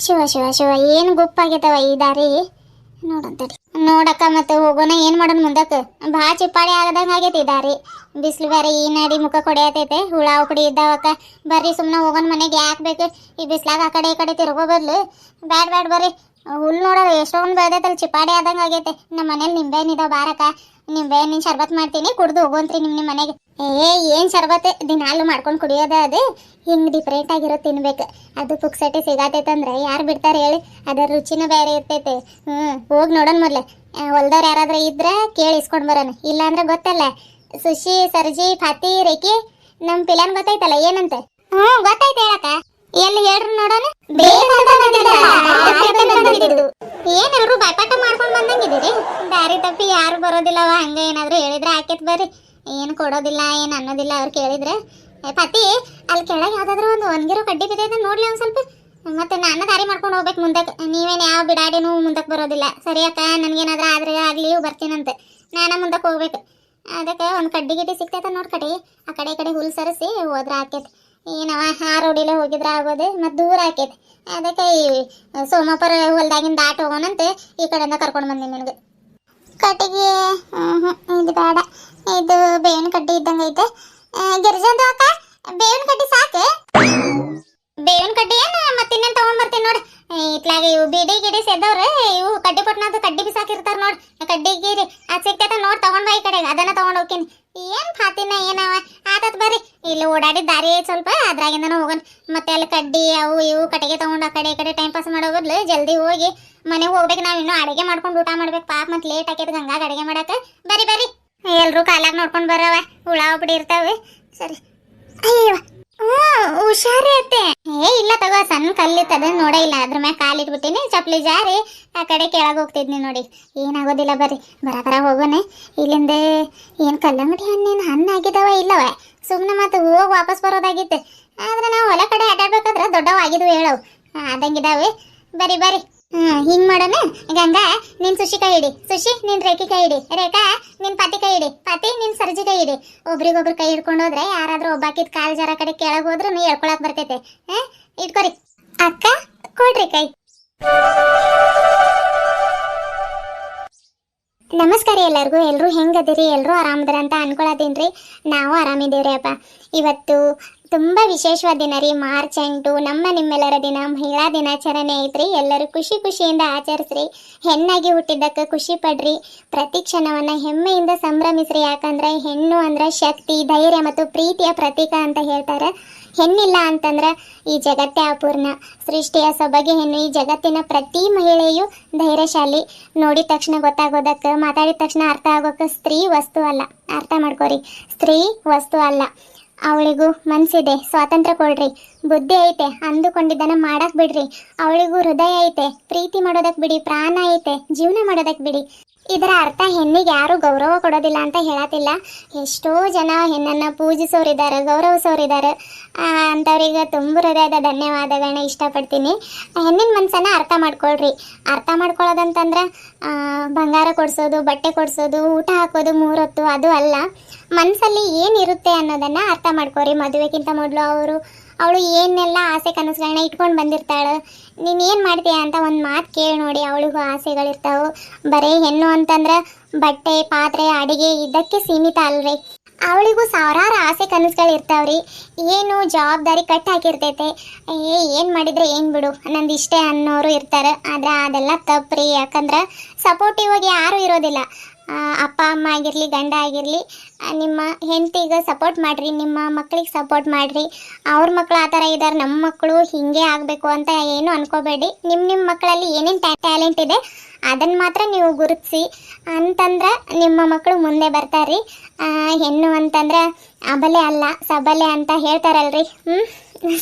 ಶಿವ ಶಿವ ಶಿವ ಏನು ಗುಪ್ಪಾಗೈತವ ಈ ದಾರಿ. ನೋಡಂತಡಿ ನೋಡಕ್ಕ ಮತ್ತೆ ಹೋಗೋಣ, ಏನು ಮಾಡೋಣ ಮುಂದಕ್ಕೆ. ಭಾಳ ಚಿಪ್ಪಾಳಿ ಆಗದಂಗೆ ಆಗೈತಿ ಈ ದಾರಿ. ಬಿಸಿಲು ಬೇರೆ ಈ ನಡಿ ಮುಖ ಕೊಡೆಯತೈತೆ, ಹುಳ ಉಪಡಿ ಇದ್ದಾವಕ್ಕ. ಬರ್ರಿ ಸುಮ್ಮನೆ ಹೋಗೋಣ, ಮನೆಗೆ ಯಾಕೆ ಬೇಕು ಈ ಬಿಸ್ಲಾಗ ಆ ಕಡೆ ಈ ಕಡೆ ತಿರ್ಗೋ ಬದಲು. ಬ್ಯಾಡ್ ಬ್ಯಾಡ್ ಬರ್ರಿ. ಹುಲ್ಲು ನೋಡೋದು ಎಷ್ಟೊಂದು ಬೆಳೆದೈತಲ್ಲ, ಚಿಪ್ಪಾಡಿ ಆದಂಗೆ ಆಗೈತೆ. ನಮ್ಮ ಮನೇಲಿ ನಿಂಬೆಹಣ್ಣು ಇದಾವೆ ಬಾರಕ್ಕ, ನಿಂಬೆಹಣ್ಣಿನ ಶರ್ಬತ್ ಮಾಡ್ತೀನಿ, ಕುಡ್ದು ಹೋಗೋಂತ್ರಿ ನಿಮ್ಮ ಮನೆಗೆ. ಏನು ಶರ್ಬತ್ ದಿನಾಲು ಮಾಡ್ಕೊಂಡು ಕುಡಿಯೋದ ಅದು. ಹಿಂಗೆ ಡಿಫ್ರೆಂಟ್ ಆಗಿರೋ ತಿನ್ಬೇಕು. ಅದು ಪುಕ್ಸಟ್ಟೆ ಸಿಗತೈತಂದ್ರೆ ಯಾರು ಬಿಡ್ತಾರೆ ಹೇಳಿ, ಅದರ ರುಚಿನೂ ಬೇರೆ ಇರ್ತೈತೆ. ಹೋಗಿ ನೋಡೋಣ ಮೊದಲೇ. ಹೊಲ್ದವ್ರು ಯಾರಾದ್ರೂ ಇದ್ರೆ ಕೇಳಿ ಇಸ್ಕೊಂಡು ಬರೋಣ, ಇಲ್ಲಾಂದ್ರೆ ಗೊತ್ತಲ್ಲ ಸುಶಿ ಸರ್ಜಿ ಫಾತಿ ರೇಖಿ ನಮ್ಮ ಪಿಲಾನ್ ಗೊತ್ತೈತಲ್ಲ ಏನಂತೆ. ಗೊತ್ತಾಯ್ತು ಹೇಳಕ್ಕ. ಎಲ್ಲಿ ಹೇಳ್ರು ನೋಡೋಣ. ಏನೆಲ್ರು ಬಾಯ್ಪಾಟ ಮಾಡ್ಕೊಂಡು ಬಂದಂಗಿದ್ದೀರಿ. ದಾರಿ ತಪ್ಪಿ ಯಾರು ಬರೋದಿಲ್ಲವ, ಹಂಗೆ ಏನಾದ್ರು ಹೇಳಿದ್ರೆ ಆಕೇತ್ ಬರ್ರಿ. ಏನು ಕೊಡೋದಿಲ್ಲ ಏನು ಅನ್ನೋದಿಲ್ಲ ಅವ್ರು ಕೇಳಿದ್ರೆ. ಪತಿ ಅಲ್ಲಿ ಕೆಳಗೆ ಯಾವ್ದಾದ್ರು ಒಂದು ಒಣಗಿರೋ ಕಡ್ಡಿ ಬಿದ್ದೈತೆ ನೋಡ್ಲಿ ಒಂದು ಸ್ವಲ್ಪ. ಮತ್ತೆ ನಾನು ದಾರಿ ಮಾಡ್ಕೊಂಡು ಹೋಗ್ಬೇಕು ಮುಂದಕ್ಕೆ. ನೀವೇನು ಯಾವ ಬಿಡಾಡಿನೂ ಮುಂದಕ್ಕೆ ಬರೋದಿಲ್ಲ ಸರಿ ಅಕ್ಕ. ನನಗೇನಾದ್ರೂ ಆದ್ರೆ ಆಗಲಿ ಬರ್ತೀನಂತೆ, ನಾನು ಮುಂದಕ್ಕೆ ಹೋಗ್ಬೇಕು. ಅದಕ್ಕೆ ಒಂದು ಕಡ್ಡಿ ಗಿಡ್ಡಿ ಸಿಗ್ತೈತೆ ನೋಡಿ ಕಡೆ, ಆ ಕಡೆ ಈ ಕಡೆ ಹುಲ್ ಸರಿಸಿ ಹೋದ್ರೆ ಆಕೈತಿ. ಏನವ ಆ ರೋಡಿಲೆ ಹೋಗಿದ್ರೆ ಆಗೋದು, ಮತ್ತು ದೂರ ಆಕೈತಿ. ಅದಕ್ಕೆ ಈ ಸೋಮಪುರ ಹೊಲ್ದಾಗಿಂದ ದಾಟ್ ಹೋಗೋಣಂತೆ ಈ ಕಡೆಯಿಂದ ಕರ್ಕೊಂಡು ಬಂದೀನಿ ನಿನಗೆ. ಕಟ್ಟಿಗೆ ಇದು ಬೇಡ, ಇದು ಬೇವಿನ ಕಡ್ಡಿ ಇದ್ದಂಗೆ ಐತೆ. ಗಿರ್ಜಂದು ಅಕ್ಕ ಬೇವಿನ ಕಡ್ಡಿ ಸಾಕು. ಬೇವಿನ ಕಡ್ಡಿ ಏನು ಮತ್ತೆ ಇನ್ನೇನು ತೊಗೊಂಡ್ಬರ್ತೀನಿ ನೋಡಿ. ಇತ್ಲಾಗ ಇವು ಬಿಡಿ ಗಿಡಿ ಸೇದವ್ರೆ, ಇವು ಕಡ್ಡಿ ಪಟ್ನದು ಕಡ್ಡಿ ಬಿಸಾಕಿರ್ತಾರೆ ನೋಡಿ, ಕಡ್ಡಿ ಗಿರಿ ಅದು ಸಿಗ್ತೈತೆ ನೋಡಿ, ತೊಗೊಂಡ್ ಬಾ ಈ ಕಡೆಗೆ, ಅದನ್ನ ತೊಗೊಂಡು ಹೋಗ್ತೀನಿ. ಏನು ಫಾತಿನ ಏನವ ಆತತ್ ಬರ್ರಿ. ಇಲ್ಲಿ ಓಡಾಡಿದ ದಾರಿ ಐತೆ ಸ್ವಲ್ಪ, ಅದ್ರಾಗಿಂದನೂ ಹೋಗೋಣ. ಮತ್ತೆ ಅಲ್ಲಿ ಕಡ್ಡಿ ಅವು ಇವು ಕಟ್ಟಿಗೆ ತೊಗೊಂಡು ಆ ಕಡೆ ಈ ಕಡೆ ಟೈಮ್ ಪಾಸ್ ಮಾಡೋ ಬದಲು ಜಲ್ದಿ ಹೋಗಿ ಮನೆಗೆ ಹೋಗ್ಬೇಕು. ನಾವು ಇನ್ನೂ ಅಡುಗೆ ಮಾಡ್ಕೊಂಡು ಊಟ ಮಾಡ್ಬೇಕು ಪಾಪ, ಮತ್ತೆ ಲೇಟ್ ಆಕೈತೆ ಗಂಗಾಗ ಅಡುಗೆ ಮಾಡಕ್ಕೆ. ಬರ್ರಿ ಬರ್ರಿ, ಎಲ್ರೂ ಕಾಲಾಗ ನೋಡ್ಕೊಂಡು ಬರವ, ಹುಳ ಉಪಡಿ ಇರ್ತಾವೆ. ಸರಿ ಅಯ್ಯವ ಹುಷಾರಿ ಅತ್ತೆ. ಇಲ್ಲ ತಗೋ, ಸಣ್ಣ ಕಲ್ಲಿತ್ತದ ನೋಡೇ ಇಲ್ಲ, ಅದ್ರ ಮ್ಯಾಗ ಕಾಲಿಟ್ಬಿಟ್ಟಿನಿ, ಚಪ್ಪಲಿ ಜಾರಿ ಆ ಕಡೆ ಕೆಳಗೆ ಹೋಗ್ತಿದ್ನಿ ನೋಡಿ. ಏನಾಗೋದಿಲ್ಲ ಬರ್ರಿ, ಬರ ಹೋಗೋಣ ಇಲ್ಲಿಂದ. ಏನು ಕಲ್ಲಂಗಡಿ ಹಣ್ಣೇನು ಹಣ್ಣು ಆಗಿದಾವ ಇಲ್ಲವ, ಸುಮ್ಮನೆ ಮತ್ತೆ ಹೋಗಿ ವಾಪಸ್ ಬರೋದಾಗಿತ್ತು. ಆದ್ರೆ ನಾವು ಹೊಲ ಕಡೆ ಅಡ್ಡಾಡ್ಬೇಕಾದ್ರೆ ದೊಡ್ಡವು ಆಗಿದ್ವು ಹೇಳವು, ಆದಂಗಿದಾವೆ. ಬರ್ರಿ ಬರ್ರಿ. ಹಿಂಗೆ ಮಾಡೋಣ. ಗಂಗಾ ನಿನ್ ಸುಶಿ ಕೈ ಹಿಡಿ, ಸುಶಿ ನಿನ್ ರೇಖಿ ಕೈ ಹಿಡಿ, ರೇಖಾ ನಿನ್ ಪತಿ ಕೈ ಹಿಡಿ, ಪತಿ ನಿನ್ ಸರ್ಜಿ ಕೈ ಹಿಡಿ. ಒಬ್ರಿಗೊಬ್ರು ಕೈ ಹಿಡ್ಕೊಂಡು ಹೋದ್ರೆ ಯಾರಾದ್ರೂ ಒಬ್ಬಾಕಿದ್ ಕಾಲ್ ಜರ ಕಡೆ ಕೆಳಗೆ ಹೋದ್ರು ನೀ ಹೇಳ್ಕೊಳಕ್ ಬರ್ತೈತೆ. ಇಟ್ಕೊರಿ. ಅಕ್ಕ ಕೊಡ್ರಿ ಕೈ. ನಮಸ್ಕಾರ ಎಲ್ಲರಿಗೂ. ಎಲ್ಲರೂ ಹೆಂಗದಿರಿ? ಎಲ್ಲರೂ ಆರಾಮದಿರ ಅಂತ ಅನ್ಕೊಳತೀನಿ. ನಾವು ಆರಾಮಿದ್ದೀವ್ರಿ ಅಪ್ಪ. ಇವತ್ತು ತುಂಬ ವಿಶೇಷವಾದ ದಿನ ರೀ, ಮಾರ್ಚ್ 8 ನಮ್ಮ ನಿಮ್ಮೆಲ್ಲರ ದಿನ, ಮಹಿಳಾ ದಿನಾಚರಣೆ ಐತ್ರಿ. ಎಲ್ಲರೂ ಖುಷಿ ಖುಷಿಯಿಂದ ಆಚರಿಸ್ರಿ. ಹೆಣ್ಣಾಗಿ ಹುಟ್ಟಿದ್ದಕ್ಕೆ ಖುಷಿ ಪಡ್ರಿ. ಪ್ರತಿ ಕ್ಷಣವನ್ನು ಹೆಮ್ಮೆಯಿಂದ ಸಂಭ್ರಮಿಸ್ರಿ. ಯಾಕಂದ್ರೆ ಹೆಣ್ಣು ಅಂದ್ರೆ ಶಕ್ತಿ, ಧೈರ್ಯ ಮತ್ತು ಪ್ರೀತಿಯ ಪ್ರತೀಕ ಅಂತ ಹೇಳ್ತಾರೆ. ಹೆಣ್ಣಿಲ್ಲ ಅಂತಂದ್ರೆ ಈ ಜಗತ್ತೇ ಅಪೂರ್ಣ. ಸೃಷ್ಟಿಯ ಸೊಬಗೆ ಹೆಣ್ಣು. ಈ ಜಗತ್ತಿನ ಪ್ರತಿ ಮಹಿಳೆಯು ಧೈರ್ಯಶಾಲಿ. ನೋಡಿದ ತಕ್ಷಣ ಗೊತ್ತಾಗೋದಕ್ಕೆ, ಮಾತಾಡಿದ ತಕ್ಷಣ ಅರ್ಥ ಆಗೋಕ್ಕೆ ಸ್ತ್ರೀ ವಸ್ತು ಅಲ್ಲ. ಅರ್ಥ ಮಾಡ್ಕೊರಿ, ಸ್ತ್ರೀ ವಸ್ತು ಅಲ್ಲ. ಅವಳಿಗೂ ಮನಸ್ಸಿದೆ, ಸ್ವಾತಂತ್ರ್ಯ ಕೊಡ್ರಿ. ಬುದ್ಧಿ ಐತೆ, ಅಂದುಕೊಂಡಿದ್ದನ್ನ ಮಾಡಕ್ ಬಿಡ್ರಿ. ಅವಳಿಗೂ ಹೃದಯ ಐತೆ, ಪ್ರೀತಿ ಮಾಡೋದಕ್ಕೆ ಬಿಡಿ. ಪ್ರಾಣ ಐತೆ, ಜೀವನ ಮಾಡೋದಕ್ಕೆ ಬಿಡಿ. ಇದರ ಅರ್ಥ ಹೆಣ್ಣಿಗೆ ಯಾರು ಗೌರವ ಕೊಡೋದಿಲ್ಲ ಅಂತ ಹೇಳತ್ತಿಲ್ಲ. ಎಷ್ಟೋ ಜನ ಹೆಣ್ಣನ್ನು ಪೂಜಿಸೋರಿದ್ದಾರೆ, ಗೌರವಿಸೋರಿದ್ದಾರೆ. ಅಂಥವ್ರಿಗೆ ತುಂಬ ಹೃದಯದ ಧನ್ಯವಾದಗಳನ್ನ ಇಷ್ಟಪಡ್ತೀನಿ. ಹೆಣ್ಣಿನ ಮನಸ್ಸನ್ನು ಅರ್ಥ ಮಾಡ್ಕೊಳ್ರಿ. ಅರ್ಥ ಮಾಡ್ಕೊಳ್ಳೋದಂತಂದ್ರೆ ಬಂಗಾರ ಕೊಡಿಸೋದು, ಬಟ್ಟೆ ಕೊಡಿಸೋದು, ಊಟ ಹಾಕೋದು 3 ಹೊತ್ತು ಅದು ಅಲ್ಲ. ಮನಸ್ಸಲ್ಲಿ ಏನಿರುತ್ತೆ ಅನ್ನೋದನ್ನು ಅರ್ಥ ಮಾಡ್ಕೊರಿ. ಮದುವೆಗಿಂತ ಮೊದಲು ಅವಳು ಏನೆಲ್ಲ ಆಸೆ ಕನಸುಗಳನ್ನ ಇಟ್ಕೊಂಡು ಬಂದಿರ್ತಾಳೆ. ನೀನು ಏನು ಮಾಡ್ತೀಯ ಅಂತ ಒಂದು ಮಾತು ಕೇಳಿ ನೋಡಿ. ಅವಳಿಗೂ ಆಸೆಗಳಿರ್ತಾವೆ. ಬರೀ ಹೆಣ್ಣು ಅಂತಂದ್ರೆ ಬಟ್ಟೆ, ಪಾತ್ರೆ, ಅಡುಗೆ ಇದಕ್ಕೆ ಸೀಮಿತ ಅಲ್ರಿ. ಅವಳಿಗೂ ಸಾವಿರಾರು ಆಸೆ ಕನಸುಗಳು ಇರ್ತಾವ್ರಿ. ಏನು ಜವಾಬ್ದಾರಿ ಕಟ್ ಹಾಕಿರ್ತೈತೆ. ಏನು ಮಾಡಿದರೆ ಏನು ಬಿಡು ನಂದು ಇಷ್ಟೇ ಅನ್ನೋರು ಇರ್ತಾರೆ. ಆದರೆ ಅದೆಲ್ಲ ತಪ್ಪ್ರಿ. ಯಾಕಂದ್ರೆ ಸಪೋರ್ಟಿವ್ ಆಗಿ ಯಾರೂ ಇರೋದಿಲ್ಲ. ಅಪ್ಪ ಅಮ್ಮ ಆಗಿರಲಿ, ಗಂಡ ಆಗಿರಲಿ, ನಿಮ್ಮ ಹೆಂಡತಿಗೆ ಸಪೋರ್ಟ್ ಮಾಡಿರಿ, ನಿಮ್ಮ ಮಕ್ಕಳಿಗೆ ಸಪೋರ್ಟ್ ಮಾಡಿರಿ. ಅವ್ರ ಮಕ್ಕಳು ಆ ಥರ ಇದ್ದಾರೆ, ನಮ್ಮ ಮಕ್ಕಳು ಹೀಗೆ ಆಗಬೇಕು ಅಂತ ಏನು ಅನ್ಕೋಬೇಡಿ. ನಿಮ್ಮ ಮಕ್ಕಳಲ್ಲಿ ಏನೇನು ಟ್ಯಾಲೆಂಟ್ ಇದೆ ಅದನ್ನು ಮಾತ್ರ ನೀವು ಗುರುತಿಸಿ. ಅಂತಂದ್ರೆ ನಿಮ್ಮ ಮಕ್ಕಳು ಮುಂದೆ ಬರ್ತಾರ್ರಿ. ಹೆಣ್ಣು ಅಂತಂದ್ರೆ ಅಬಲೆ ಅಲ್ಲ, ಸಬಲೆ ಅಂತ ಹೇಳ್ತಾರಲ್ರಿ.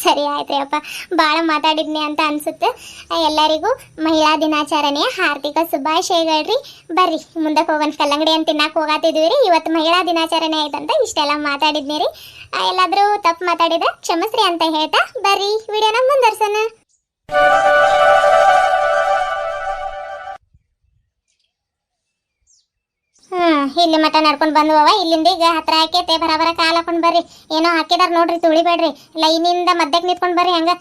ಸರಿ ಆಯ್ತು ಅಪ್ಪ, ಭಾಳ ಮಾತಾಡಿದ್ನಿ ಅಂತ ಅನಿಸುತ್ತೆ. ಎಲ್ಲರಿಗೂ ಮಹಿಳಾ ದಿನಾಚರಣೆಯ ಹಾರ್ದಿಕ ಶುಭಾಶಯಗಳ್ರಿ. ಬರ್ರಿ ಮುಂದಕ್ಕೆ ಹೋಗೋಣ. ಕಲ್ಲಂಗಡಿ ಅಂತ ತಿನ್ನಕ್ಕೆ ಹೋಗಾತಿದ್ವಿ ರೀ. ಇವತ್ತು ಮಹಿಳಾ ದಿನಾಚರಣೆ ಆಯ್ತಂತ ಇಷ್ಟೆಲ್ಲ ಮಾತಾಡಿದ್ನಿ ರೀ. ಎಲ್ಲಾದರೂ ತಪ್ಪು ಮಾತಾಡಿದ್ರೆ ಕ್ಷಮಿಸ್ರಿ ಅಂತ ಹೇಳ್ತಾ ಬರ್ರಿ ವಿಡಿಯೋನ ಮುಂದುವರ್ಸೋಣ. ಇಲ್ಲಿ ಮಠ ನಡ್ಕೊಂಡು ಬಂದ್ವವ. ಇಲ್ಲಿಂದ ಈಗ ಹತ್ರ ಹಾಕೈತೆ, ಬರ ಕಾಲು ಹಾಕೊಂಡು ಬರ್ರಿ. ಏನೋ ಹಾಕಿದಾರ ನೋಡ್ರಿ, ತುಳಿಬೇಡ್ರಿ. ಲೈನಿಂದ ಮಧ್ಯಕ್ಕೆ ನಿಂತ್ಕೊಂಡು ಬರ್ರಿ. ಹಂಗ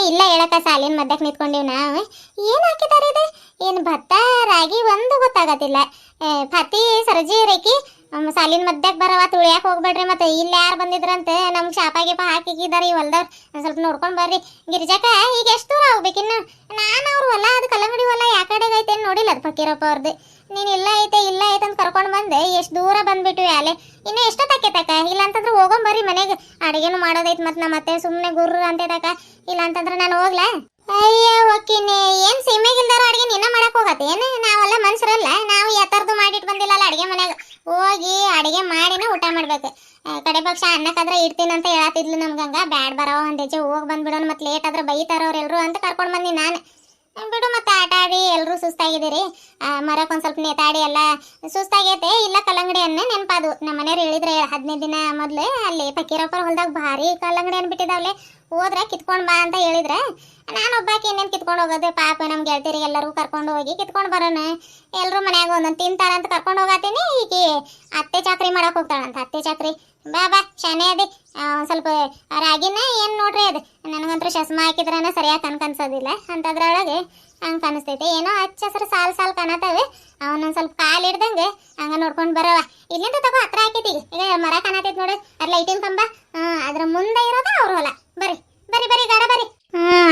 ಇಲ್ಲ ಹೇಳಕ್ಕ, ಸಾಲಿನ ಮಧ್ಯಕ್ಕೆ ನಿಂತ್ಕೊಂಡಿವ್ ನಾವು. ಏನ್ ಹಾಕಿದಾರೆ ಇದು? ಏನ್ ಭತ್ತ ರಾಗಿ ಒಂದು ಗೊತ್ತಾಗತ್ತಿಲ್ಲ. ಪತಿ ಸರ್ಜಿ ರೇಖಿ ಸಾಲಿನ ಮಧ್ಯಕ್ಕೆ ಬರವ ತುಳಿಯಾಕ ಹೋಗ್ಬೇಡ್ರಿ. ಮತ್ತೆ ಇಲ್ಲಿ ಯಾರು ಬಂದಿದ್ರಂತೆ ನಮ್ಗೆ ಶಾಪ ಗೀಪ ಹಾಕಿದ್ದಾರೆ ಈ ಹೊಲ್ದವ್ರು. ಸ್ವಲ್ಪ ನೋಡ್ಕೊಂಡ್ ಬರ್ರಿ. ಗಿರಿಜಾಕ ಈಗ ಎಷ್ಟು ದೂರ ಹೋಗ್ಬೇಕಿನ್ನು? ನಾನು ಅವ್ರ ಹೊಲ ಅದು ಕಲ್ಲಂಗಡಿ ಹೊಲ ಯಾ ಕಡೆಗೆ ಐತೆ ನೋಡಿಲ್ಲ ಅದು ಫಕೀರಪ್ಪ ಅವ್ರದ್ದು. ನೀನು ಇಲ್ಲ ಐತೆ ಅಂತ ಕರ್ಕೊಂಡು ಬಂದೆ. ಎಷ್ಟು ದೂರ ಬಂದ್ಬಿಟ್ವಿ ಅಲ್ಲೇ. ಇನ್ನು ಎಷ್ಟೊತ್ತಕ್ಕೆ ತಕ? ಇಲ್ಲ ಅಂತಂದ್ರೆ ಹೋಗೊಂಬರ್ರಿ ಮನೆಗೆ. ಅಡುಗೆನು ಮಾಡೋದೈತೆ ಮತ್ತೆ ನಮ್ಮ ಮತ್ತೆ ಸುಮ್ಮನೆ ಗುರ್ರ ಅಂತ ತಕ. ಇಲ್ಲ ಅಂತಂದ್ರೆ ನಾನು ಹೋಗ್ಲಾ? ಅಯ್ಯ ಹೋಗ್ತೀನಿ. ಏನು ಸೀಮೆಗಿಲ್ದಾರ ಅಡುಗೆ ನಿನ್ನ ಮಾಡಕ್ ಹೋಗತ್ತೆ ಏನು? ನಾವೆಲ್ಲ ಮನ್ಸರಲ್ಲ, ನಾವು ಯಾತರದ್ದು ಮಾಡಿಟ್ಟು ಬಂದಿಲ್ಲಲ್ಲ ಅಡುಗೆ ಮನೆಗೆ. ಹೋಗಿ ಅಡುಗೆ ಮಾಡಿನ ಊಟ ಮಾಡ್ಬೇಕು. ಕಡೆ ಪಕ್ಷ ಅನ್ನಕ್ಕಾದ್ರೆ ಇಡ್ತೀನಿ ಅಂತ ಹೇಳತ್ತಿದ್ಲು ನಮ್ಗಂಗ. ಬ್ಯಾಡ್ ಬರವ ಒಂದು ಹೆಜ್ಜೆ ಹೋಗಿ ಬಂದ್ಬಿಡೋಣ, ಮತ್ತೆ ಲೇಟ್ ಆದ್ರೆ ಬೈತಾರ ಅವ್ರೆಲ್ರು ಅಂತ ಕರ್ಕೊಂಡು ಬಂದಿ ನಾನು. ಬಿಡು ಮತ್ತೆ ಆಟ ಆಡಿ ಎಲ್ಲರೂ ಸುಸ್ತಾಗಿದ್ದೀರಿ. ಮರಕ್ಕೆ ಒಂದು ಸ್ವಲ್ಪ ನೇತಾಡಿ ಎಲ್ಲ ಸುಸ್ತಾಗೈತೆ. ಇಲ್ಲ ಕಲ್ಲಂಗಡಿ ಹಣ್ಣು ನೆನಪಾದು. ನಮ್ಮ ಮನೆಯವ್ರು ಹೇಳಿದ್ರೆ 15 ದಿನ ಮೊದಲು ಅಲ್ಲಿ ಫಕೀರಪ್ಪರ ಹೊಲ್ದಾಗ ಭಾರಿ ಕಲ್ಲಂಗಡಿ ಹಣ್ಣು ಬಿಟ್ಟಿದ್ದಾವಲೆ. ಹೋದ್ರೆ ಕಿತ್ಕೊಂಡು ಬಾ ಅಂತ ಹೇಳಿದ್ರೆ ನಾನು ಒಬ್ಬಾಕಿ ಇನ್ನೇನು ಕಿತ್ಕೊಂಡು ಹೋಗೋದು ಪಾಪ. ನಮ್ಮ ಗೆಳತಿಯರಿಗೆ ಎಲ್ಲರೂ ಕರ್ಕೊಂಡು ಹೋಗಿ ಕಿತ್ಕೊಂಡು ಬರೋಣ. ಎಲ್ಲರೂ ಮನ್ಯಾಗ ಒಂದೊಂದು ತಿಂತಾರಂತ ಕರ್ಕೊಂಡು ಹೋಗತ್ತೀನಿ. ಈಗ ಅತ್ತೆ ಚಾಕ್ರಿ ಮಾಡಕ್ಕೆ ಹೋಗ್ತಾಳಂತ. ಅತ್ತೆ ಚಾಕ್ರಿ ಬಾ ಶಾನೆ ಅದೇ. ಸ್ವಲ್ಪ ರಾಗಿನ ಏನು ನೋಡ್ರಿ ಅದು. ನನಗಂತೂ ಚಸ್ಮಾ ಹಾಕಿದ್ರನ ಸರಿಯಾಗಿ ಕನ್ಸೋದಿಲ್ಲ. ಅಂಥದ್ರೊಳಗೆ ಹಂಗೆ ಕಾಣಿಸ್ತೈತೆ. ಏನೋ ಹಚ್ಚ ಹಸಿರು ಸಾಲು ಕಾಣತ್ತವೆ. ಅವನೊಂದು ಸ್ವಲ್ಪ ಕಾಲು ಹಿಡ್ದಂಗೆ ಹಂಗೆ ನೋಡ್ಕೊಂಡು ಬರವ. ಇಲ್ಲಿಂದ ತಗೋ ಹತ್ರ ಹಾಕೈತಿ. ಈಗ ಮರ ಕಾಣತೈತಿ ನೋಡು, ಅದು ಲೈಟಿನ ಕಂಬ. ಅದ್ರ ಮುಂದೆ ಇರೋದು ಅವ್ರ ಹೊಲ. ಬರ್ರಿ ಗಾಡ ಬರ್ರಿ.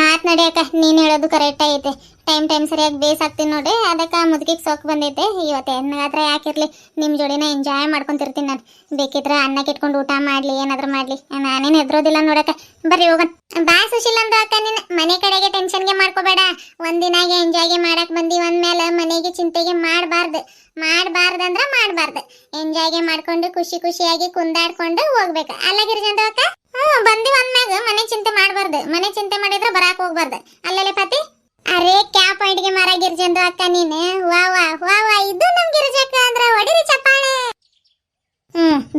ಆತ್ ನಡಿಯಕ್ಕ, ನೀನು ಹೇಳೋದು ಕರೆಕ್ಟ್ ಐತೆ. ಟೈಮ್ ಸರಿಯಾಗಿ ಬೇಸಾಕ್ತೀನಿ ನೋಡಿ. ಅದಕ್ಕೆ ಮುದುಕಿಗೆ ಸೊಕ್ಕು ಬಂದೈತೆ. ಇವತ್ತು ಹೆಣ್ಣಾದ್ರೆ ಯಾಕಿರ್ಲಿ, ನಿಮ್ಮ ಜೋಡಿನ ಎಂಜಾಯ್ ಮಾಡ್ಕೊಂತಿರ್ತೀನಿ ನಾನು. ಬೇಕಿದ್ರೆ ಅನ್ನಕ್ಕೆ ಇಟ್ಕೊಂಡು ಊಟ ಮಾಡಲಿ, ಏನಾದ್ರೂ ಮಾಡಲಿ, ನಾನೇನು ಹೆದ್ರೋದಿಲ್ಲ ನೋಡಕ್ಕ. ಬರ್ರಿ ಹೋಗೋಣ. ಬಾ ಸುಶೀಲ ಅಂದ ಅಕ್ಕ, ನೀನು ಮನೆ ಕಡೆಗೆ ಟೆನ್ಷನ್ಗೆ ಮಾಡ್ಕೋಬೇಡ. ಒಂದಿನಾಗೆ ಎಂಜಾಯ್ಗೆ ಮಾಡಕ್ ಬಂದಿ ಅಂದ್ಮೇಲೆ ಮನೆಗೆ ಚಿಂತೆಗೆ ಮಾಡಬಾರ್ದು ಎಂಜಾಯ್ಗೆ ಮಾಡ್ಕೊಂಡು ಖುಷಿಯಾಗಿ ಕುಂದಾಡ್ಕೊಂಡು ಹೋಗ್ಬೇಕು. ಅಲ್ಲ ಗಿರಿಜಂತ ಅಕ್ಕ? ಬಂದಿವ್ ಅಂದ್ಮ್ಯಾಗ ಮನೆ ಚಿಂತೆ ಮಾಡಬಾರ್ದು. ಮನೆ ಚಿಂತೆ ಮಾಡಿದ್ರೆ ಬರಾಕ್ ಹೋಗ್ಬಾರ್ದು. ಅಲ್ಲೇ ಪತಿ? ಅರೆ ಕ್ಯಾ ಪಾಯಿಂಟ್ಗೆ ಮಾರ ಗಿರಿಜಂದು ಅಕ್ಕ ನೀನು. ವಾ ಇದು ನಮ್ ಗಿರಿಜಕ್ಕ ಅಂದ್ರೆ ಹೊಡಿರಿ ಚಪ್ಪಾಳೆ.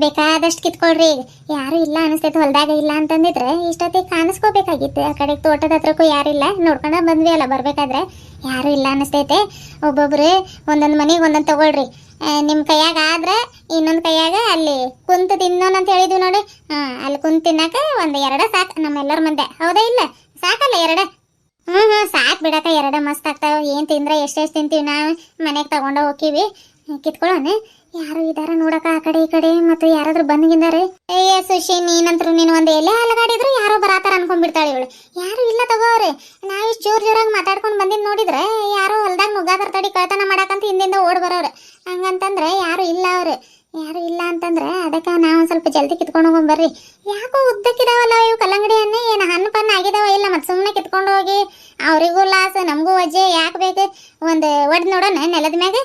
ಬೇಕಾದಷ್ಟು ಕಿತ್ಕೊಳ್ರಿ. ಈಗ ಯಾರು ಇಲ್ಲ ಅನಿಸ್ತೈತೆ ಹೊಲ್ದಾಗ. ಇಲ್ಲ ಅಂತಂದಿದ್ರೆ ಇಷ್ಟೊತ್ತಿಗೆ ಕಾಣಿಸ್ಕೋಬೇಕಾಗಿತ್ತು. ಆ ಕಡೆ ತೋಟದ ಹತ್ರಕ್ಕೂ ಯಾರಿಲ್ಲ. ನೋಡ್ಕೊಂಡ ಬಂದ್ವಿ ಅಲ್ಲ ಬರ್ಬೇಕಾದ್ರೆ. ಯಾರು ಇಲ್ಲ ಅನಿಸ್ತೈತೆ. ಒಬ್ಬೊಬ್ರು ಒಂದೊಂದು ಮನೆಗೆ ಒಂದೊಂದು ತಗೊಳ್ರಿ. ನಿಮ್ಮ ಕೈಯಾಗ ಆದ್ರೆ ಇನ್ನೊಂದು ಕೈಯಾಗ ಅಲ್ಲಿ ಕುಂತು ತಿನ್ನೋಣ ಅಂತ ಹೇಳಿದ್ವಿ ನೋಡಿ. ಅಲ್ಲಿ ಕುಂತು ತಿನ್ನಕ ಒಂದು 2 ಸಾಕು ನಮ್ಮೆಲ್ಲರ ಮಂದೆ. ಹೌದಾ ಇಲ್ಲ? ಸಾಕಲ್ಲ 2? ಸಾಕು ಬಿಡಕ. 2 ಮಸ್ತ್ ಆಗ್ತಾವೆ. ಏನು ತಿಂದ್ರೆ ಎಷ್ಟೆಷ್ಟು ತಿಂತೀವಿ ನಾವು. ಮನೆಗೆ ತಗೊಂಡು ಹೋಗ್ತೀವಿ. ಕಿತ್ಕೊಳ್ಳೋಣ. ಯಾರು ಇದಾರ ನೋಡಕ ಆ ಕಡೆ ಈ ಕಡೆ. ಮತ್ತು ಯಾರಾದ್ರೂ ಬಂದ್ಗಿದ್ದಾರೆ. ಏ ಸುಶಿ, ನೀನು ಒಂದು ಎಲೆ ಅಲಗಾಡಿದ್ರು ಯಾರೋ ಬರಾತಾರ ಅನ್ಕೊಂಡ್ಬಿಡ್ತಾಳೆ ಇವಳು. ಯಾರು ಇಲ್ಲ ತಗೋವ್ರಿ. ನಾವು ಇಷ್ಟು ಜೋರಾಗಿ ಮಾತಾಡ್ಕೊಂಡು ಬಂದಿದ್ದು ನೋಡಿದ್ರೆ ಯಾರೋ ಹೊಲ್ದಾಗ ನುಗ್ಗಾದ್ರ ತಡಿ ಕಳ್ತನ ಮಾಡಕಂತ ಹಿಂದಿಂದ ಓಡ್ ಬರೋರು. ಹಂಗಂತಂದ್ರೆ ಯಾರು ಇಲ್ಲ ಅಂತಂದ್ರೆ ಅದಕ್ಕೆ ನಾವು ಸ್ವಲ್ಪ ಜಲ್ದಿ ಕಿತ್ಕೊಂಡು ಹೋಗ್ಬರ್ರಿ. ಯಾಕೋ ಉದ್ದಕ್ಕಿದಾವಲ್ಲ ಇವು ಕಲ್ಲಂಗಡಿ ಹಣ್ಣು. ಏನು ಹಣ್ಣು ಪಣ್ಣು ಆಗಿದಾವ ಇಲ್ಲ? ಮತ್ತೆ ಸುಮ್ಮನೆ ಕಿತ್ಕೊಂಡು ಹೋಗಿ ಅವರಿಗೂ ಲಾಸ್ ನಮಗೂ ವಜ್ಜೆ. ಯಾಕೆ ಬೇಕು? ಒಂದು ಒಡ್ದು ನೋಡೋಣ ನೆಲದ ಮ್ಯಾಗ.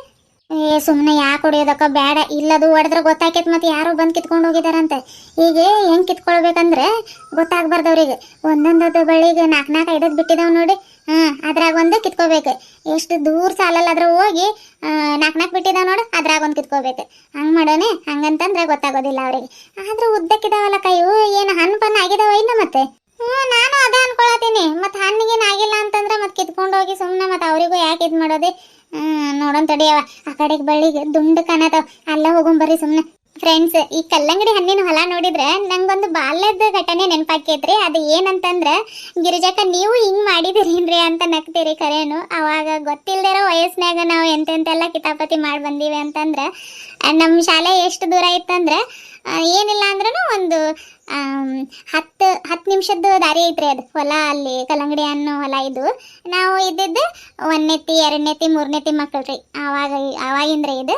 ಸುಮ್ಮನೆ ಯಾಕೆ ಹೊಡಿಯೋದಕ್ಕ? ಬೇಡ. ಇಲ್ಲದು ಹೊಡೆದ್ರೆ ಗೊತ್ತಾಕೈತೆ ಮತ್ತೆ ಯಾರೋ ಬಂದು ಕಿತ್ಕೊಂಡು ಹೋಗಿದಾರಂತೆ. ಈಗ ಹೆಂಗೆ ಕಿತ್ಕೊಳ್ಬೇಕಂದ್ರೆ ಗೊತ್ತಾಗ್ಬಾರ್ದು ಅವ್ರಿಗೆ. ಒಂದೊಂದು ಬಳ್ಳಿಗೆ 4-5 ಬಿಟ್ಟಿದಾವ್ ನೋಡಿ. ಅದ್ರಾಗ ಒಂದು ಕಿತ್ಕೋಬೇಕು. ಎಷ್ಟು ದೂರ ಸಾಲಲ್ಲ ಅದ್ರ ಹೋಗಿ 4 ಬಿಟ್ಟಿದಾವ್ ನೋಡು, ಅದ್ರಾಗ ಒಂದು ಕಿತ್ಕೋಬೇಕು. ಹಂಗೆ ಮಾಡೋಣ. ಹಂಗಂತಂದ್ರೆ ಗೊತ್ತಾಗೋದಿಲ್ಲ ಅವ್ರಿಗೆ. ಆದ್ರೂ ಉದ್ದಕ್ಕಿದಾವಲ್ಲ ಇವು. ಏನು ಹಣ್ಣು ಪಣ್ಣು ಆಗಿದಾವ ಇಲ್ಲ ಮತ್ತೆ? ನಾನು ಅದೇ ಅನ್ಕೊಳತೀನಿ. ಮತ್ತೆ ಹಣ್ಣಿಗೇನು ಆಗಿಲ್ಲ ಅಂತಂದ್ರೆ ಮತ್ತೆ ಕಿತ್ಕೊಂಡು ಹೋಗಿ ಸುಮ್ಮನೆ ಮತ್ತೆ ಅವರಿಗೂ ಯಾಕೆ ಇದು ಮಾಡೋದು? ನೋಡೋಣ ತಡಿಯವ. ಆ ಕಡೆಗೆ ಬಳ್ಳಿಗೆ ದುಂಡು ಕಾಣತಾವ. ಅಲ್ಲ ಹೋಗೊಂಬರ್ರಿ ಸುಮ್ಮನೆ. ಫ್ರೆಂಡ್ಸ್, ಈ ಕಲ್ಲಂಗಡಿ ಹಣ್ಣಿನ ಹೊಲ ನೋಡಿದ್ರೆ ನಂಗೊಂದು ಬಾಲ್ಯದ ಘಟನೆ ನೆನಪಾಕೈತ್ರಿ. ಅದು ಏನಂತಂದ್ರೆ, ಗಿರಿಜಕ್ಕ ನೀವು ಹಿಂಗೆ ಮಾಡಿದಿರೇನ್ರಿ ಅಂತ ನಗ್ತೀರಿ. ಖರೇನು ಅವಾಗ ಗೊತ್ತಿಲ್ದಿರೋ ವಯಸ್ಸಿನಾಗ ನಾವು ಎಂತೆಂತೆಲ್ಲ ಕಿತಾಪತಿ ಮಾಡಿ ಬಂದೀವಿ ಅಂತಂದ್ರೆ. ನಮ್ಮ ಶಾಲೆ ಎಷ್ಟು ದೂರ ಇತ್ತಂದ್ರೆ ಏನಿಲ್ಲ ಅಂದ್ರೂ ಒಂದು 10 ನಿಮಿಷದ ದಾರಿ ಐತ್ರಿ. ಅದು ಹೊಲ ಅಲ್ಲಿ ಕಲ್ಲಂಗಡಿ ಹಣ್ಣು ಹೊಲ. ಇದು ನಾವು ಇದ್ದಿದ್ದು 1ನೇತಿ 2ನೇತಿ 3ನೇತಿ ಮಕ್ಕಳ್ರಿ. ಅವಾಗಿಂದ್ರೆ ಇದು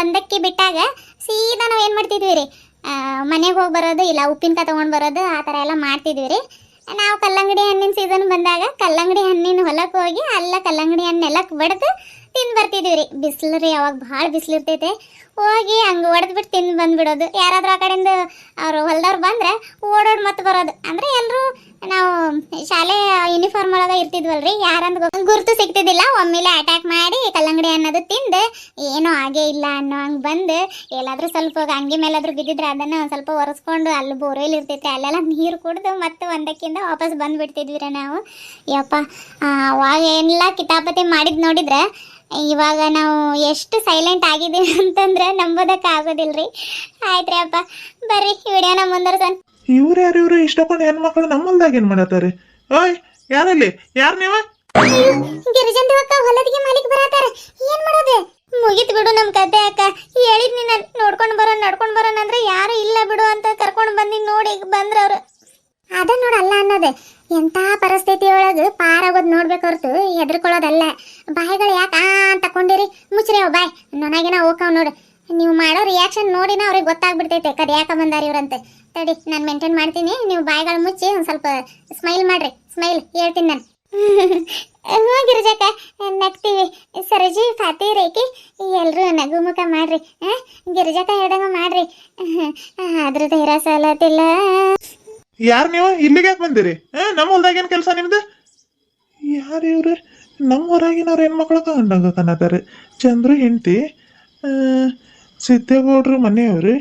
ಒಂದಕ್ಕೆ ಬಿಟ್ಟಾಗ ಸೀದಾ ನಾವು ಏನು ಮಾಡ್ತಿದ್ವಿ ರೀ, ಮನೆಗೆ ಹೋಗಿ ಬರೋದು ಇಲ್ಲ ಉಪ್ಪಿನಕಾಯಿ ತೊಗೊಂಡು ಬರೋದು ಆ ಥರ ಎಲ್ಲ ಮಾಡ್ತಿದ್ವಿ ರೀ. ನಾವು ಕಲ್ಲಂಗಡಿ ಹಣ್ಣಿನ ಸೀಸನ್ ಬಂದಾಗ ಕಲ್ಲಂಗಡಿ ಹಣ್ಣಿನ ಹೊಲಕ್ಕೆ ಹೋಗಿ ಅಲ್ಲ ಕಲ್ಲಂಗಡಿ ಹಣ್ಣೆಲ್ಲ ಬಡ್ದು ತಿಂದು ಬರ್ತಿದ್ವಿ ರೀ. ಬಿಸಿಲು ರೀ, ಅವಾಗ ಭಾಳ ಬಿಸಿಲು ಇರ್ತೈತೆ. ಹೋಗಿ ಹಂಗೆ ಹೊಡೆದ್ಬಿಟ್ಟು ತಿಂದು ಬಂದುಬಿಡೋದು. ಯಾರಾದರೂ ಆ ಕಡೆಯಿಂದ ಅವರು ಹೊಲ್ದವ್ರು ಬಂದರೆ ಓಡೋಡಿ ಮತ್ತೆ ಬರೋದು. ಅಂದರೆ ಎಲ್ಲರೂ ನಾವು ಶಾಲೆ ಯೂನಿಫಾರ್ಮ್ ಒಳಗೆ ಇರ್ತಿದ್ವಲ್ರಿ. ಯಾರಂದು ಗುರುತು ಸಿಗ್ತಿದ್ದಿಲ್ಲ. ಒಮ್ಮೆಲೆ ಅಟ್ಯಾಕ್ ಮಾಡಿ ಕಲ್ಲಂಗಡಿ ಅನ್ನೋದು ತಿಂದು ಏನೋ ಹಾಗೇ ಇಲ್ಲ ಅನ್ನೋ ಹಂಗೆ ಬಂದು ಎಲ್ಲಾದರೂ ಸ್ವಲ್ಪ ಅಂಗಿ ಮೇಲಾದರೂ ಬಿದ್ದಿದ್ರೆ ಅದನ್ನು ಒಂದು ಸ್ವಲ್ಪ ಒರೆಸ್ಕೊಂಡು ಅಲ್ಲಿ ಬೋರ್ವೆಲ್ ಇರ್ತೈತೆ ಅಲ್ಲೆಲ್ಲ ನೀರು ಕುಡಿದು ಮತ್ತೆ ಒಂದಕ್ಕಿಂತ ವಾಪಸ್ ಬಂದುಬಿಡ್ತಿದ್ವಿ ರೀ ನಾವು. ಯಪ್ಪ, ಅವಾಗ ಏನೆಲ್ಲ ಕಿತಾಪತಿ ಮಾಡಿದ್ದು ನೋಡಿದ್ರೆ ಇವಾಗ ನಾವು ಎಷ್ಟು ಸೈಲೆಂಟ್ ಆಗಿದ್ದೀವಿ ಅಂತಂದ್ರೆ ನಂಬೋದಕ್ಕೆ ಆಗೋದಿಲ್ರಿ. ಆಯ್ತ್ರಿ ಅಪ್ಪ, ಬರ್ರಿ ವಿಡಿಯೋನ ಮುಂದುವರ್ಸೋಣ. ಇವ್ರು ಇಷ್ಟಕೊಂಡು ಹೆಣ್ಮಕ್ಳು ನಮ್ಮಲ್ದಾಗ ಏನು ಮಾಡತ್ತಾರೆ? ಓಯ್ ಯಾರಲ್ಲಿ ಯಾರು ನೀವ? ಗಿರಿಜನ್ ದೇವಕ್ಕ ಹೊಲದಿಗೆ ಮಾಲಿಕ್ ಬರತಾರ, ಏನ್ ಮಾಡೋದು? ಮುಗಿತ್ ಬಿಡು ನಮ್ ಕತೆ ಅಕ್ಕ. ಹೇಳಿದ್ ನೀನ್ ನಡ್ಕೊಂಡ್ ಬರೋಣ ಅಂದ್ರೆ ಯಾರು ಇಲ್ಲ ಬಿಡು ಅಂತ ಕರ್ಕೊಂಡ್ ಬಂದಿ. ನೋಡಿ ಬಂದ್ರ ಅವ್ರು. ಅದ ನೋಡ ಅಲ್ಲ ಅನ್ನೋದು. ಎಂತ ಪರಿಸ್ಥಿತಿ ಒಳಗ ಪಾರಾಗೋದ್ ನೋಡ್ಬೇಕು ಹೊರತು ಹೆದರ್ಕೊಳ್ಳೋದಲ್ಲ. ಬಾಯಿಗಳು ಯಾಕೆ ತಕೊಂಡಿರಿ? ಮುಚ್ಚ್ರಿ ಅವ್ ಬಾಯ್. ನನಗೇನ ಹೋಗ್ತಾವ್ ನೋಡು. ನೀವು ಮಾಡೋ ರಿಯಾಕ್ಷನ್ ನೋಡಿನ ಅವ್ರಿಗೆ ಗೊತ್ತಾಗ್ಬಿಡ್ತೈತೆ ಕದ್ ಯಾಕ ಬಂದಾರ ಇವ್ರಂತೆ. ತಡಿ ನಾನು ಮೇಂಟೈನ್ ಮಾಡ್ತೀನಿ, ನೀವು ಬಾಯಿಗಳು ಮುಚ್ಚಿ ಒಂದ್ ಸ್ವಲ್ಪ ಸ್ಮೈಲ್ ಮಾಡ್ರಿ. ಸ್ಮೈಲ್ ಹೇಳ್ತೀನಿ ನಾನು. ಗಿರಿಜಕ್ಕ ನಗ್ತೀವಿ. ಸರಜಿ ಫಾತಿ ರೇಖಿ ಎಲ್ರು ನಗು ಮುಖ ಮಾಡ್ರಿ. ಗಿರಿಜಕ್ಕ ಹೇಳ್ದಂಗ ಮಾಡ್ರಿ. ಆದ್ರೂ ಧೈರ್ಯ ಸಾಲತಿಲ್ಲ. ಯಾರು ನೀವು? ಇಲ್ಲಿಗೆ ಯಾಕೆ ಬಂದಿರಿ? ನಮ್ಮ ಹೊಲ್ದಾಗ ಏನು ಕೆಲಸ ನಿಮ್ದು? ಯಾರು ಇವ್ರು? ನಮ್ಮ ಹೊರಗಿನವ್ರು ಹೆಣ್ಮಕ್ಳು ಕಂಡಂಗ ಕನ್ನತಾರೆ. ಚಂದ್ರು ಹೆಂಡತಿ ಸಿದ್ದೇಗೌಡ್ರು ಮನೆಯವ್ರು.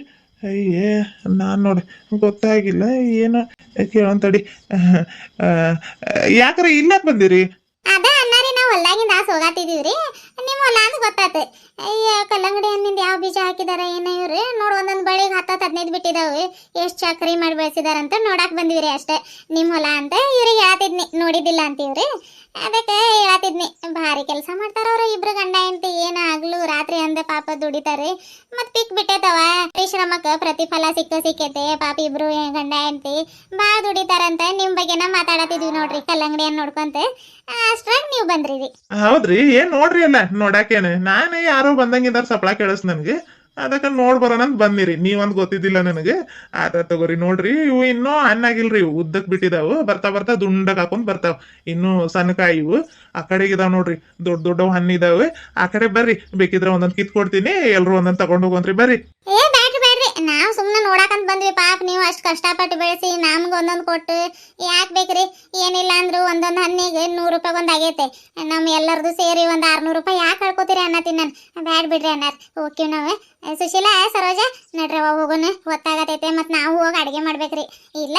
ಅಯ್ಯೇ ನಾನು ನೋಡಿ ಗೊತ್ತಾಗಿಲ್ಲ. ಏನು ಕೇಳೋಂತಡಿ. ಯಾಕ್ರೆ ಇಲ್ಲಕ್ಕೆ ಬಂದಿರಿ? ಅದ ಅನ್ನಾರಿ ನಾವು ಹೊಲ್ದಾಗಿಂದ ಹೋಗಾತಿದೀವ್ರಿ. ನಿಮ್ಮ ಹೊಲ ಅಂತ ಗೊತ್ತಾತ. ಅಯ್ಯ ಕಲ್ಲಂಗಡಿ ಹಣ್ಣಿಂದ ಯಾವ ಬೀಜ ಹಾಕಿದಾರ ಏನ ಇವ್ರಿ? ನೋಡ್ ಒಂದೊಂದ್ ಬಳಿಗೆ 10-15 ಬಿಟ್ಟಿದಾವೆ. ಎಷ್ಟ್ ಚಕ್ರಿ ಮಾಡಿ ಬೆಳೆಸಿದಾರಂತ ನೋಡಾಕ್ ಬಂದಿವ್ರಿ ಅಷ್ಟೇ. ನಿಮ್ ಹೊಲ ಅಂತ ಇವ್ರಿಗೆ ಹೇಳ್ತಿದ್ನಿ, ನೋಡಿದ್ದಿಲ್ಲ ಅಂತೀವ್ರಿ. ಅದಕ್ಕೆ ಹೇಳ್ತಿದ್ನಿ. ಭಾರಿ ಕೆಲಸ ಮಾಡ್ತಾರ ಅವ್ರು ಇಬ್ರು ಗಂಡ ಹೆಂಡತಿ. ಏನ ಆಗ್ಲು ರಾತ್ರಿ ಅಂದ ಪಾಪ ದುಡಿತಾರ್ರಿ. ಮತ್ ಪಿಕ್ ಬಿಟ್ಟೈತವ. ಪರಿಶ್ರಮಕ್ಕ ಪ್ರತಿಫಲ ಸಿಕ್ಕೈತೆ. ಪಾಪ ಇಬ್ರು ಗಂಡ ಹೆಂಡತಿ ಬಾಳ ದುಡಿತಾರಂತ ನಿಮ್ ಬಗ್ಗೆನ ಮಾತಾಡತಿದ್ವಿ ನೋಡ್ರಿ, ಕಲ್ಲಂಗಡಿ ಹಣ್ಣು ನೋಡ್ಕೊಂತ. ಅಷ್ಟ್ರಾಗ ನೀವು ಬಂದ್ರಿ. ಹೌದ್ರಿ? ಏನ್ ನೋಡ್ರಿ ಅಲ್ಲ ನೋಡಾಕೇನೆ. ನಾನೇ ಯಾರೋ ಬಂದಂಗಿದಾರ ಸಪ್ಲಾ ಕೇಳಿಸ್ ನನ್ಗೆ. ಅದಕ್ಕೆ ನೋಡ್ ಬರೋಣ ಅಂತ ಬಂದಿರಿ. ನೀವಂದ್ ಗೊತ್ತಿದ್ದಿಲ್ಲ ನನಗೆ. ಆತ ತಗೋರಿ ನೋಡ್ರಿ. ಇವು ಇನ್ನೂ ಹಣ್ಣಾಗಿಲ್ರಿ. ಇವು ಉದ್ದಕ್ ಬಿಟ್ಟಿದಾವು. ಬರ್ತಾ ದುಂಡಕ್ ಹಾಕೊಂಡ್ ಬರ್ತಾವ. ಇನ್ನು ಸಣ್ಣಕಾಯಿ ಇವು. ಆ ಕಡೆಗಿದಾವ್ ನೋಡ್ರಿ, ದೊಡ್ಡ ಹಣ್ಣಿದಾವೆ. ಆ ಕಡೆ ಬರ್ರಿ, ಬೇಕಿದ್ರೆ ಒಂದೊಂದ್ ಕಿತ್ ಕೊಡ್ತೀನಿ. ಎಲ್ರು ಒಂದೊಂದ್ ತಗೊಂಡ್ ಹೋಗೋನ್ರಿ ಬರ್ರಿ. ನಾವ್ ಸುಮ್ನೆ ನೋಡಾಕಂತ ಬಂದ್ವಿ. ಪಾಪ ನೀವು ಅಷ್ಟ್ ಕಷ್ಟಪಟ್ಟು ಬೆಳೆಸಿ ನಮ್ಗ ಒಂದೊಂದ್ ಕೊಟ್ಟು ಯಾಕೆ ಬೇಕ್ರಿ? ಏನಿಲ್ಲ ಅಂದ್ರು ಒಂದೊಂದ್ ಹಣ್ಣಿಗೆ 100 ರೂಪಾಯಿ ಒಂದ್ ಆಗೈತೆ. ನಮ್ ಎಲ್ಲರದು ಸೇರಿ ಒಂದ್ 600 ರೂಪಾಯಿ ಯಾಕೆ ಕಳ್ಕೊತೀರಿ ಅನ್ನತ್ತೀನಿ ನಾನು. ಬ್ಯಾಡ್ ಬಿಡ್ರಿ ಅನ್ನಾರ. ಹೋಗ್ತೀವಿ ನಾವು. ಸುಶೀಲಾ, ಸರೋಜ ನಡ್ರವ ಹೋಗೋಣ. ಹೊತ್ತಾಗತೈತೆ. ಮತ್ ನಾವು ಹೋಗಿ ಅಡಿಗೆ ಮಾಡ್ಬೇಕ್ರಿ. ಇಲ್ಲ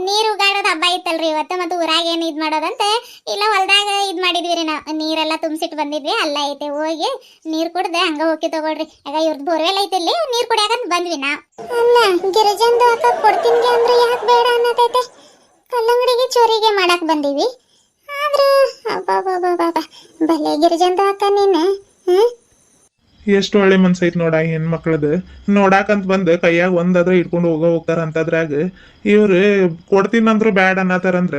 ನೀರು ಉಗಾಡೋದು ಹಬ್ಬ ಇತ್ತಲ್ರಿ ಇವತ್ತು. ಮತ್ತೆ ಊರಾಗ ಏನ್ ಇದ್ ಮಾಡೋದಂತೆ ಇಲ್ಲ ಹೊಲ್ದಾಗ ಇದ್ ಮಾಡಿದ್ವಿ ನಾವು. ನೀರೆಲ್ಲ ತುಂಬಿಸಿಟ್ಟು ಬಂದಿದ್ವಿ. ಅಲ್ಲ ಐತೆ, ಹೋಗಿ ನೀರ್ ಕುಡ್ದೆ ಹಂಗ ಹೋಗಿ ತಗೊಳ್ರಿ. ಆಗ ಇವ್ರದ್ದು ಬೋರ್ವೆಲ್ ಐತಿ ಇಲ್ಲಿ, ನೀರ್ ಕುಡಿಯಾಕಂತ ಬಂದ್ವಿ ನಾವು. ಅಲ್ಲ ಗಿರಿಜಂದು ಅಕ್ಕ ಕೊಡ್ತೀನಿ ಅಂದ್ರೆ ಯಾಕೆ ಬೇಡ ಅನ್ನತೈತೆ? ಕಲ್ಲಂಗಡಿಗೆ ಚೋರಿಗೆ ಮಾಡಕ್ ಬಂದೀವಿ. ಆದ್ರೂ ಭಲೆ ಗಿರಿಜಂದು ಅಕ್ಕ ನೀನು. ಎಷ್ಟು ಒಳ್ಳೆ ಮನ್ಸೈತ್ ನೋಡ ಹೆಣ್ಮಕ್ಳದ್. ನೋಡಾಕಂತ ಬಂದ್ ಕೈಯಾಗ ಒಂದಾದ್ರ ಇಟ್ಕೊಂಡು ಹೋಗ್ತಾರ ಅಂತದ್ರಾಗ ಇವ್ರು ಕೊಡ್ತೀನಂದ್ರು ಬ್ಯಾಡ ಅನ್ನತಾರಂದ್ರ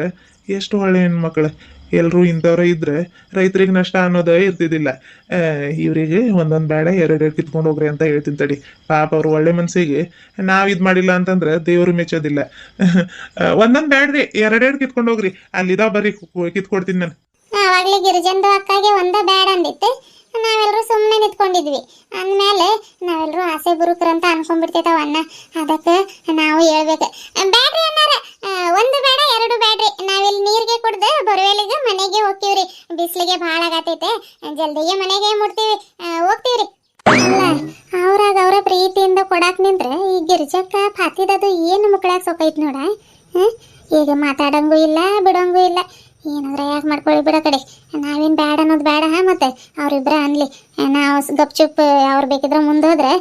ಎಷ್ಟು ಒಳ್ಳೆ ಹೆಣ್ಮಕ್ಳು. ಎಲ್ರು ಇಂಥವ್ರ ಇದ್ರೆ ರೈತರಿಗೆ ನಷ್ಟ ಅನ್ನೋದೇ ಇರ್ತಿದ್ದಿಲ್ಲ. ಇವ್ರಿಗೆ ಒಂದೊಂದ್ ಬೇಡ 2 ಕಿತ್ಕೊಂಡು ಹೋಗ್ರಿ ಅಂತ ಹೇಳ್ತೀನಿ ತಡಿ. ಪಾಪ ಅವ್ರು ಒಳ್ಳೆ ಮನ್ಸಿಗೆ ನಾವ್ ಇದ್ ಮಾಡಿಲ್ಲ ಅಂತಂದ್ರೆ ದೇವ್ರು ಮೆಚ್ಚೋದಿಲ್ಲ. ಒಂದೊಂದ್ ಬ್ಯಾಡ್ರಿ, 2 ಕಿತ್ಕೊಂಡು ಹೋಗ್ರಿ. ಅಲ್ಲಿದಾವ್ ಬರ್ರಿ, ಕಿತ್ಕೊಡ್ತೀನಿ ನಾನು. ಅವಾಗ್ಲೇ ಗಿರಿಜಂದು ಅಕ್ಕಾಗೆ ಒಂದ ಬ್ಯಾಡ ಅಂದಿತ್ತು. ನಾವೆಲ್ಲರೂ ಸುಮ್ಮನೆ ನಿಂತ್ಕೊಂಡಿದ್ವಿ. ಅಂದ್ಮೇಲೆ ನಾವೆಲ್ಲರೂ ಆಸೆ ಬುರುಕ್ರಂತ ಅನ್ಕೊಂಡ್ಬಿಡ್ತೈತವ ಅಣ್ಣ. ಅದಕ್ಕೆ ನಾವು ಹೇಳ್ಬೇಕು. ಬ್ಯಾಡ್ರಿ ಅನ್ನಾರ, ಒಂದು ಬೇಡ 2 ಬ್ಯಾಡ್ರಿ. ನಾವಿಲ್ಲಿ ನೀರಿಗೆ ಕುಡ್ದು ಬರುವೆಲಿಗೆ ಮನೆಗೆ ಹೋಗ್ತೀವ್ರಿ. ಬಿಸಿಲಿಗೆ ಭಾಳ ಆಗತೈತೆ. ಜಲ್ದಿಗೆ ಮನೆಗೆ ಮುಟ್ತೀವಿ, ಹೋಗ್ತೀವ್ರಿ. ಅಲ್ಲ ಅವ್ರಾಗ ಅವರ ಪ್ರೀತಿಯಿಂದ ಕೊಡಾಕ್ ನಿಂತ್ರೆ ಈ ಗಿರ್ಜಕ್ಕ ಫಾತಿದದು ಏನು ಮುಕ್ಕಳಾಗ ಸೊಕ್ಕೈತ್ ನೋಡ. ಈಗ ಮಾತಾಡಂಗೂ ಇಲ್ಲ, ಬಿಡಂಗೂ ಇಲ್ಲ. ಏನಾದ್ರೆ ಯಾಕೆ ಮಾಡ್ಕೊಳ್ಳಿ ಬಿಡೋ ಕಡೆ. ನಾವೇನು ಬ್ಯಾಡ ಅನ್ನೋದು ಬೇಡ. ಮತ್ತೆ ಅವ್ರಿಬ್ರ ಅನ್ಲಿ, ನಾವು ಗಪ್ಚುಪ್ ಅವ್ರು ಬೇಕಿದ್ರೆ ಮುಂದೆ ಹೋದ್ರೆ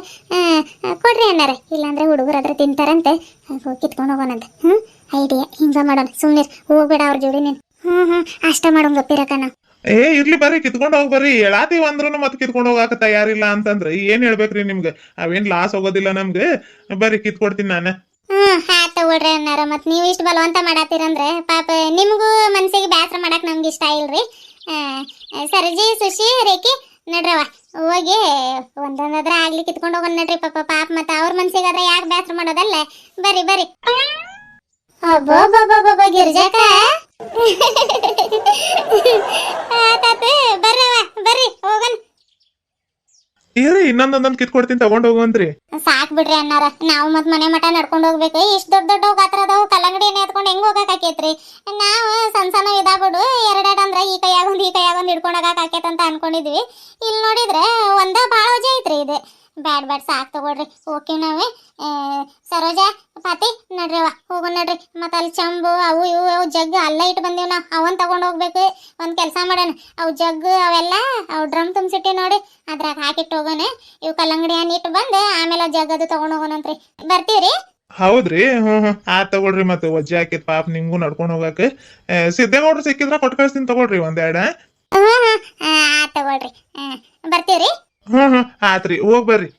ಕೊಡ್ರಿ ಅನ್ನಾರ. ಇಲ್ಲಾಂದ್ರೆ ಹುಡುಗರು ಅದ್ರ ತಿಂತಾರಂತೆ, ಕಿತ್ಕೊಂಡು ಹೋಗೋಣಂತ. ಐಡಿಯಾ ಹಿಂಗ ಮಾಡೋಣ. ಸುಮ್ಮನೆ ಹೋಗ್ಬೇಡ ಅವ್ರ ಜೋಡಿ ನೀನು. ಅಷ್ಟ ಮಾಡೋಂಗ ಗಪ್ಪಿರಕ ನಾವು. ಇರ್ಲಿ ಬರ್ರಿ, ಕಿತ್ಕೊಂಡ್ ಹೋಗಿ ಬರ್ರಿ. ಹೇಳಾತೀವಿ ಅಂದ್ರೂ ಮತ್ತೆ ಕಿತ್ಕೊಂಡ್ ಹೋಗಾಕ ತಯಾರಿಲ್ಲ ಅಂತಂದ್ರೆ ಏನ್ ಹೇಳ್ಬೇಕ್ರಿ ನಿಮ್ಗೆ? ಅವೇನ್ ಲಾಸ್ ಹೋಗೋದಿಲ್ಲ ನಮ್ಗೆ. ಬರ್ರಿ, ಕಿತ್ಕೊಡ್ತೀನಿ ನಾನು. ತಗೊಳ್ರಿ ಅನ್ನಾರ. ಮತ್ ನೀವು ಇಷ್ಟು ಬಲವಂತ ಮಾಡತ್ತೀರಂದ್ರೆ ಪಾಪ ನಿಮ್ಗೂ ಮನ್ಸಿಗೆ ಬ್ಯಾಸರ ಮಾಡಕ್ ನಮ್ಗೆ ಇಷ್ಟ ಇಲ್ರಿ. ಸರಜಿ, ಸುಶಿ, ರೇಖಿ ನಡ್ರವ ಹೋಗಿ ಒಂದೊಂದಾದ್ರ ಆಗ್ಲಿ ಕಿತ್ಕೊಂಡು ಹೋಗೋಣ ನಡ್ರಿ. ಪಾಪ ಮತ್ತೆ ಅವ್ರ ಮನ್ಸಿಗಾದ್ರೆ ಯಾಕೆ ಬ್ಯಾಸರ ಮಾಡೋದಲ್ಲ. ಬರ್ರಿ ಬರ್ರಿ. ಅಬ್ಬೋ ಗಿರ್ಜಾಕ ಬರ್ರಿ ಹೋಗನ್. ಇರ್ರಿ, ಇನ್ನೊಂದೊಂದೊಂದ್ ಕಿತ್ಕೊಡ್ತೀನಿ, ತಗೊಂಡ್ ಹೋಗುವಂತ್ರಿ. ಸಾಕ್ ಬಿಡ್ರಿ ಅನ್ನಾರ. ನಾವು ಮತ್ ಮನೆ ಮಠ ನಡ್ಕೊಂಡ್ ಹೋಗ್ಬೇಕು. ಇಷ್ಟ್ ದೊಡ್ಡ ಗಾತ್ರ ಅದಾವು. ಕಲ್ಲಂಗಡಿ ಎಣ್ಣೆ ಎತ್ಕೊಂಡು ಹೆಂಗ್ ಹೋಗಕ್ ಆಕೇತ್ರಿ? ನಾವು ಸಣ್ಣ ಇದಾಗ್ಬಿಡು 2 ಅಂದ್ರೆ ಈ ಕೈಯಾಗೊಂದು ಈ ಕೈಯಾಗೊಂದು ಹಿಡ್ಕೊಂಡ್ ಹೋಗಕ್ ಆಕೇತ್ ಅಂತ ಅನ್ಕೊಂಡಿದ್ವಿ. ಇಲ್ಲಿ ನೋಡಿದ್ರೆ ಒಂದ ಭಾಳ ವಜೆ ಐತ್ರಿ ಇದು. ಬ್ಯಾಡ್ ಸಾಕ್ ತಗೊಳ್ರಿ, ಓಕೆ ನಾವೇ. ಸರೋಜಾ, ಪಾತಿ ನಡ್ರಿವ ಹೋಗೋಣ ನಡ್ರಿ. ಮತ್ತ ಅಲ್ಲಿ ಚಂಬು ಅವು ಇವು ಜಗ್ ಅಲ್ಲ ಇಟ್ಟು ಬಂದೀವಿ ನಾವು. ಅವನ್ ತಗೊಂಡ್ ಹೋಗ್ಬೇಕು. ಒಂದ್ ಕೆಲಸ ಮಾಡೋಣ, ಅವು ಜಗ್ಗು ಅವೆಲ್ಲ ಅವು ಡ್ರಮ್ ತುಂಬಿಸಿಟ್ಟಿ ನೋಡಿ, ಅದ್ರಾಗ ಹಾಕಿಟ್ಟು ಹೋಗೋಣ. ಇವು ಕಲ್ಲಂಗಡಿ ಹಣ್ಣು ಇಟ್ಟು ಬಂದು ಆಮೇಲೆ ಜಗ್ ಅದು ತಗೊಂಡ್ ಹೋಗೋಣಂತ್ರಿ. ಬರ್ತೀವ್ರಿ. ಹೌದ್ರಿ ಆತ್ ತಗೊಳ್ರಿ ಮತ್ತೆ ವಜ್ಜೆ ಹಾಕಿತ್ ಪಾಪ ನಿಂಗೂ ನಡ್ಕೊಂಡು ಹೋಗಾಕ ಸಿದ್ದೇಗೌಡ್ರು ಸಿಕ್ಕಿದ್ರ ಕೊಟ್ಟು ಕಳ್ಸ್ತೀನಿ ತಗೊಳ್ರಿ ಒಂದೆರಡ. ಆತ್ ತಗೊಳ್ರಿ. ಬರ್ತೀವ್ರಿ. ಆತ್ರಿ ಹೋಗ್ ಬರ್ರಿ.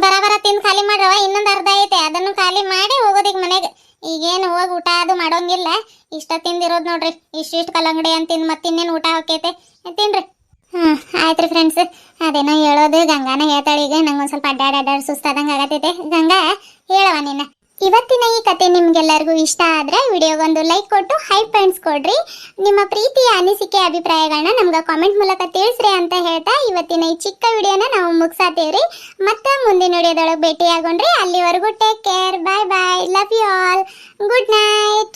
ಬರ ತಿಂದು ಖಾಲಿ ಮಾಡ್ರವ, ಇನ್ನೊಂದು ಅರ್ಧ ಐತೆ ಅದನ್ನು ಖಾಲಿ ಮಾಡಿ ಹೋಗೋದೀಗ ಮನೆಗೆ. ಈಗೇನು ಹೋಗಿ ಊಟ ಅದು ಮಾಡೋಂಗಿಲ್ಲ, ಇಷ್ಟ ತಿಂದಿರೋದು ನೋಡ್ರಿ. ಇಷ್ಟಿಷ್ಟು ಕಲ್ಲಂಗಡಿ ಅಂತ ತಿಂದು ಮತ್ತಿನ್ನೇನು ಊಟ ಹೋಕೈತೆ, ತಿನ್ರಿ. ಆಯ್ತ್ರಿ ಫ್ರೆಂಡ್ಸ್, ಅದೇನೋ ಹೇಳೋದು ಗಂಗಾನ ಹೇಳ್ತಾಳೆ. ಈಗ ನಂಗೊಂದು ಸ್ವಲ್ಪ ಅಡ್ಡಾಡ್ ಸುಸ್ತಾದಂಗೆ ಆಗತೈತೆ. ಗಂಗಾ ಹೇಳವ ನಿನ್ನ. ಇವತ್ತಿನ ಈ ಕತೆ ನಿಮ್ಗೆಲ್ಲರಿಗೂ ಇಷ್ಟ ಆದ್ರೆ ವಿಡಿಯೋಗೊಂದು ಲೈಕ್ ಕೊಟ್ಟು ಹೈಪ್ ಪಾಯಿಂಟ್ಸ್ ಕೊಡ್ರಿ. ನಿಮ್ಮ ಪ್ರೀತಿಯ ಅನಿಸಿಕೆ ಅಭಿಪ್ರಾಯಗಳನ್ನ ನಮ್ಗೆ ಕಾಮೆಂಟ್ ಮೂಲಕ ತಿಳಿಸ್ರಿ ಅಂತ ಹೇಳ್ತಾ ಇವತ್ತಿನ ಈ ಚಿಕ್ಕ ವಿಡಿಯೋನ ನಾವು ಮುಗಿಸಾತೇವ್ರಿ. ಮತ್ತೆ ಮುಂದಿನ ವಿಡಿಯೋದೊಳಗೆ ಭೇಟಿಯಾಗೋಣ್ರಿ. ಅಲ್ಲಿವರೆಗೂ take care, bye bye, love you all, good night.